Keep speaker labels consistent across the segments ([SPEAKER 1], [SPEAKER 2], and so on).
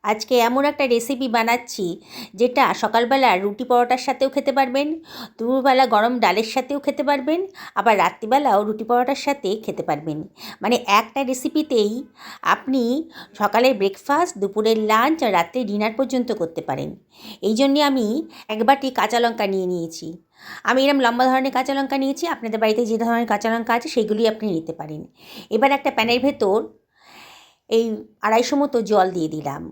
[SPEAKER 1] আজকে এমন একটা রেসিপি বানাচ্ছি যেটা সকালবেলা রুটি পরোটার সাথেও খেতে পারবেন, দুপুরবেলা গরম ডালের সাথেও খেতে পারবেন, আবার রাত্রিবেলাও রুটি পরোটার সাথে খেতে পারবেন। মানে একটা রেসিপিতেই আপনি সকালের ব্রেকফাস্ট, দুপুরের লাঞ্চ আর রাত্রে ডিনার পর্যন্ত করতে পারেন। এই জন্যে আমি এক বাটি কাঁচা লঙ্কা নিয়ে নিয়েছি। আমি এরকম লম্বা ধরনের কাঁচা লঙ্কা নিয়েছি, আপনাদের বাড়িতে যে ধরনের কাঁচা লঙ্কা আছে সেগুলি আপনি নিতে পারেন। এবার একটা প্যানের ভেতর এই 250 মতো জল দিয়ে দিলাম।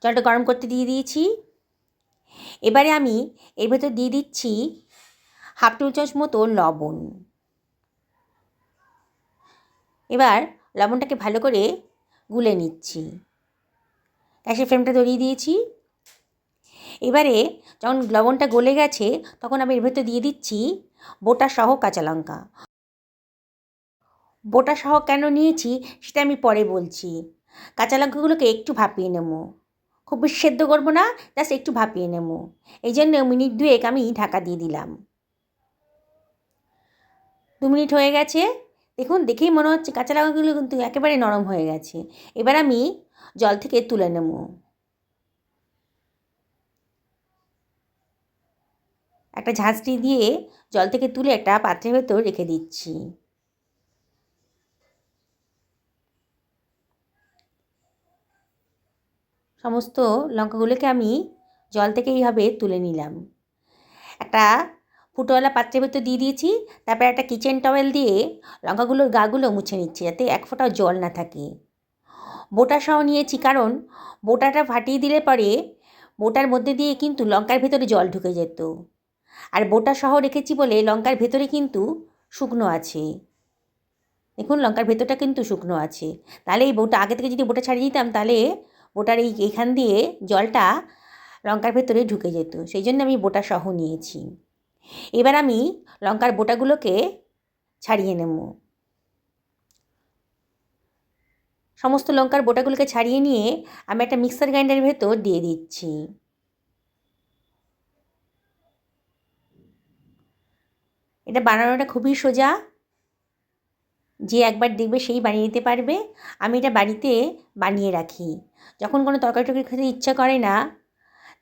[SPEAKER 1] জলটা গরম করতে দিয়ে দিয়েছি। এবারে আমি এর ভেতর দিয়ে দিচ্ছি হাফ টেবিল চামচ মতো লবণ। এবার লবণটাকে ভালো করে গুলে নিচ্ছি। গ্যাসের ফ্লেমটা ধরিয়ে দিয়েছি। এবারে যখন লবণটা গলে গেছে তখন আমি এর ভেতর দিয়ে দিচ্ছি বোটা সহ কাঁচা লঙ্কা। বোটা সহ কেন নিয়েছি সেটা আমি পরে বলছি। কাঁচা লঙ্কাগুলোকে একটু ভাপিয়ে নেব, খুব বেশি সেদ্ধ করবো না, জাস্ট একটু ভাপিয়ে নেব। এই জন্য মিনিট দুয়েক আমি ঢাকা দিয়ে দিলাম। 2 মিনিট হয়ে গেছে। দেখুন, দেখেই মনে হচ্ছে কাঁচা লঙ্কাগুলো কিন্তু একেবারে নরম হয়ে গেছে। এবার আমি জল থেকে তুলে নেব। একটা ঝাঁঝরি দিয়ে জল থেকে তুলে একটা পাত্রের ভেতর রেখে দিচ্ছি। সমস্ত লঙ্কাগুলোকে আমি জল থেকে এইভাবে তুলে নিলাম। একটা ফুটোওয়ালা পাত্রের ভেতর দিয়ে দিয়েছি। তারপর একটা কিচেন টওয়েল দিয়ে লঙ্কাগুলোর গাগুলো মুছে নিচ্ছি যাতে এক ফোঁটাও জল না থাকে। বোটা সহ নিয়েছি কারণ বোটাটা ফাটিয়ে দিলে পরে বোটার মধ্যে দিয়ে কিন্তু লঙ্কার ভেতরে জল ঢুকে যেত। আর বোটা সহ রেখেছি বলে লঙ্কার ভেতরে কিন্তু শুকনো আছে। দেখুন, লঙ্কার ভেতরটা কিন্তু শুকনো আছে। তাহলে এই বোটা আগে থেকে যদি বোটা ছাড়িয়ে দিতাম তাহলে বোটার এইখান দিয়ে জলটা লঙ্কার ভেতরে ঢুকে যেত। সেই জন্য আমি বোটা সহ নিয়েছি। এবার আমি লঙ্কার বোটাগুলোকে ছাড়িয়ে নেব। সমস্ত লঙ্কার বোটাগুলোকে ছাড়িয়ে নিয়ে আমি একটা মিক্সার গ্রাইন্ডারের ভেতর দিয়ে দিচ্ছি। এটা বানানোটা খুবই সোজা, যে একবার দেখবে সেই বানিয়ে নিতে পারবে। আমি এটা বাড়িতে বানিয়ে রাখি। যখন কোনো তরকারি টরকারি খেতে ইচ্ছা করে না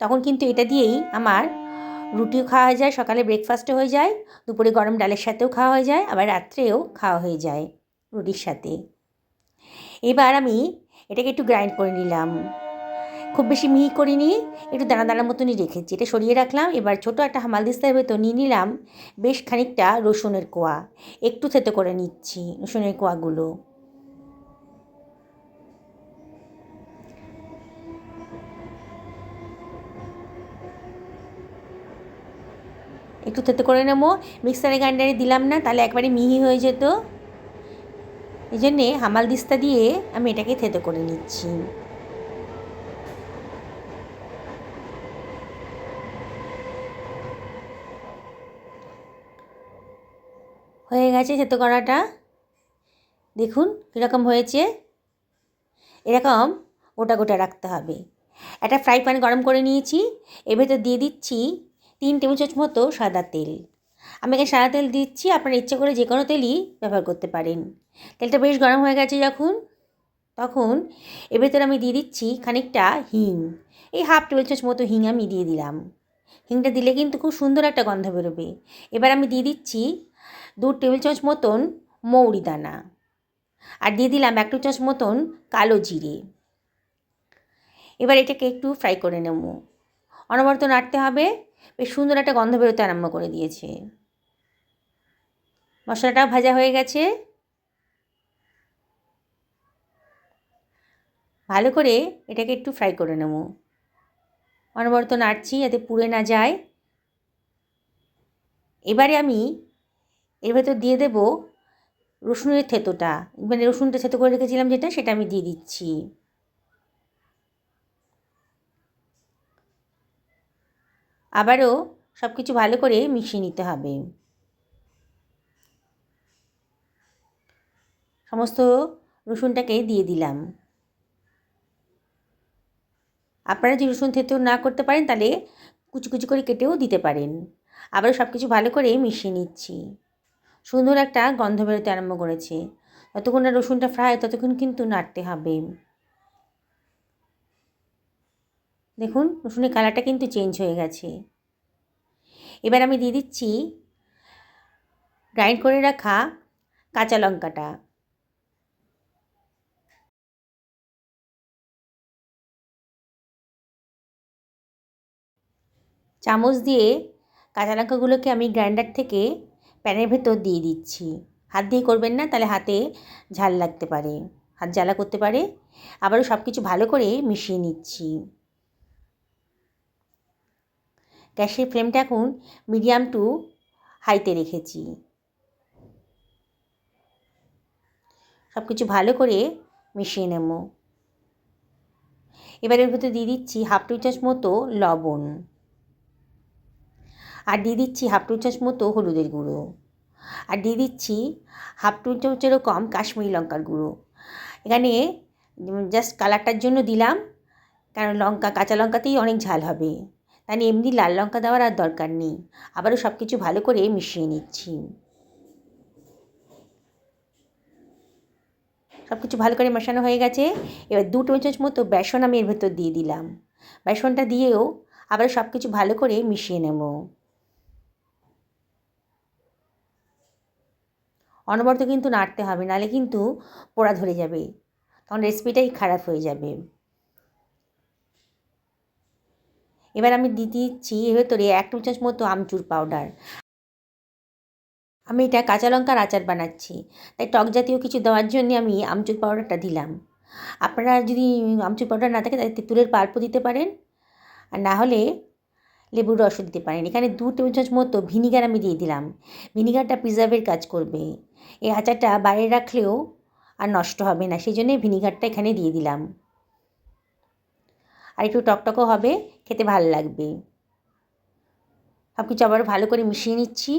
[SPEAKER 1] তখন কিন্তু এটা দিয়েই আমার রুটিও খাওয়া হয়ে যায়, সকালে ব্রেকফাস্টও হয়ে যায়, দুপুরে গরম ডালের সাথেও খাওয়া হয়ে যায়, আবার রাত্রেও খাওয়া হয়ে যায় রুটির সাথে। এবার আমি এটাকে একটু গ্রাইন্ড করে নিলাম। খুব বেশি মিহি করিনি, একটু দানা দানা মতনই রেখেছি। এটা সরিয়ে রাখলাম। এবার ছোটো একটা হামালদিস্তার ভেতর নিয়ে নিলাম বেশ খানিকটা রসুনের কোয়া। একটু থেতো করে নিচ্ছি রসুনের কোয়াগুলো। একটু থেতো করে নেব। মিক্সারে গ্রাইন্ডারে দিলাম না, তাহলে একবারে মিহি হয়ে যেত। এই জন্যে হামালদিস্তা দিয়ে আমি এটাকে থেতো করে নিচ্ছি। হয়ে গেছে থেতো করাটা। দেখুন কীরকম হয়েছে। এরকম গোটা গোটা রাখতে হবে। একটা ফ্রাই প্যান গরম করে নিয়েছি। এর ভেতর দিয়ে দিচ্ছি 3 টেবিল চামচ মতো সাদা তেল। আমি এখানে সাদা তেল দিচ্ছি, আপনারা ইচ্ছে করে যে কোনো তেলই ব্যবহার করতে পারেন। তেলটা বেশ গরম হয়ে গেছে যখন, তখন এর ভেতরে আমি দিয়ে দিচ্ছি খানিকটা হিং। এই হাফ টেবিল চামচ মতো হিং আমি দিয়ে দিলাম। হিংটা দিলে কিন্তু খুব সুন্দর একটা গন্ধ বেরোবে। এবার আমি দিয়ে দিচ্ছি 2 টেবিল চামচ মতন মৌরি দানা, আর দিয়ে দিলাম 1 টেবিল চামচ মতন কালো জিরে। এবার এটাকে একটু ফ্রাই করে নেব। অনবরত নাড়তে হবে। বেশ সুন্দর একটা গন্ধ বেরোতে আরম্ভ করে দিয়েছে। মশলাটা ভাজা হয়ে গেছে। ভালো করে এটাকে একটু ফ্রাই করে নেব। অনবরত নাড়ছি যাতে পুড়ে না যায়। এবারে আমি এর ভেতর দিয়ে দেব রসুনের থেঁতোটা, মানে রসুনটা থেঁতো করে রেখেছিলাম যেটা, সেটা আমি দিয়ে দিচ্ছি। আবারও সব কিছু ভালো করে মিশিয়ে নিতে হবে। সমস্ত রসুনটাকে দিয়ে দিলাম। আপনারা যদি রসুন থেঁতো না করতে পারেন তাহলে কুচি কুচি করে কেটেও দিতে পারেন। আবারও সব কিছু ভালো করে মিশিয়ে নিচ্ছি। সুন্দর একটা গন্ধ বেরোতে আরম্ভ করেছে। যতক্ষণ না রসুনটা ফ্রাই ততক্ষণ কিন্তু নাড়তে হবে। দেখুন রসুনের কালারটা কিন্তু চেঞ্জ হয়ে গেছে। এবার আমি দিয়ে দিচ্ছি গ্রাইন্ড করে রাখা কাঁচা লঙ্কাটা। চামচ দিয়ে কাঁচা লঙ্কাগুলোকে আমি গ্রাইন্ডার থেকে প্যানের ভেতর দিয়ে দিচ্ছি। হাত দিয়ে করবেন না, তাহলে হাতে ঝাল লাগতে পারে, হাত জ্বালা করতে পারে। আবারও সব কিছু ভালো করে মিশিয়ে নিচ্ছি। গ্যাসের ফ্লেমটা এখন মিডিয়াম টু হাইতে রেখেছি। সব কিছু ভালো করে মিশিয়ে নেব। এবার এর ভেতরে দিয়ে দিচ্ছি হাফ টি চামচ মতো লবণ, আর দিয়ে দিচ্ছি হাফ টি চামচ মতো হলুদের গুঁড়ো, আর দিয়ে দিচ্ছি হাফ টি চামচেরও কম কাশ্মীরি লঙ্কার গুঁড়ো। এখানে জাস্ট কালারটার জন্য দিলাম, কারণ কাঁচা লঙ্কাতেই অনেক ঝাল হবে, তাই এমনি লাল লঙ্কা দেওয়ার আর দরকার নেই। আবারও সব কিছু ভালো করে মিশিয়ে নিচ্ছি। সব কিছু ভালো করে মেশানো হয়ে গেছে। এবার 2 টেবিল চামচ মতো বেসন আমি এর ভেতর দিয়ে দিলাম। বেসনটা দিয়েও আবার সব কিছু ভালো করে মিশিয়ে নেব। অনবরত কিন্তু নাড়তে হবে, নাহলে কিন্তু পোড়া ধরে যাবে, তখন রেসিপিটাই খারাপ হয়ে যাবে। এবার আমি দিয়ে দিচ্ছি এর ভেতরে 1 টেবিল চামচ মতো আমচুর পাউডার। আমি এটা কাঁচা লঙ্কার আচার বানাচ্ছি, তাই টক জাতীয় কিছু দেওয়ার জন্য আমি আমচুর পাউডারটা দিলাম। আপনারা যদি আমচুর পাউডার না থাকে তাহলে তেঁতুলের পাল্পও দিতে পারেন, আর না হলে লেবুর রসও দিতে পারেন। এখানে 2 টেবিল চামচ মতো ভিনিগার আমি দিয়ে দিলাম। ভিনিগারটা প্রিজার্ভের কাজ করবে, এই আচারটা বাইরে রাখলেও আর নষ্ট হবে না, সেই জন্যে ভিনিগারটা এখানে দিয়ে দিলাম। আর একটু টকটকও হবে, খেতে ভালো লাগবে। সব কিছু আবার ভালো করে মিশিয়ে নিচ্ছি।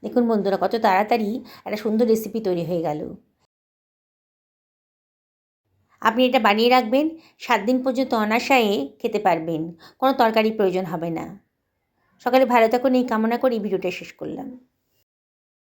[SPEAKER 1] দেখুন বন্ধুরা, কত তাড়াতাড়ি একটা সুন্দর রেসিপি তৈরি হয়ে গেল। আপনি এটা বানিয়ে রাখবেন, 7 দিন পর্যন্ত অনায়াসে খেতে পারবেন, কোনো তরকারির প্রয়োজন হবে না। সকালে ভালো থাকুন এই কামনা করে ভিডিওটা শেষ করলাম।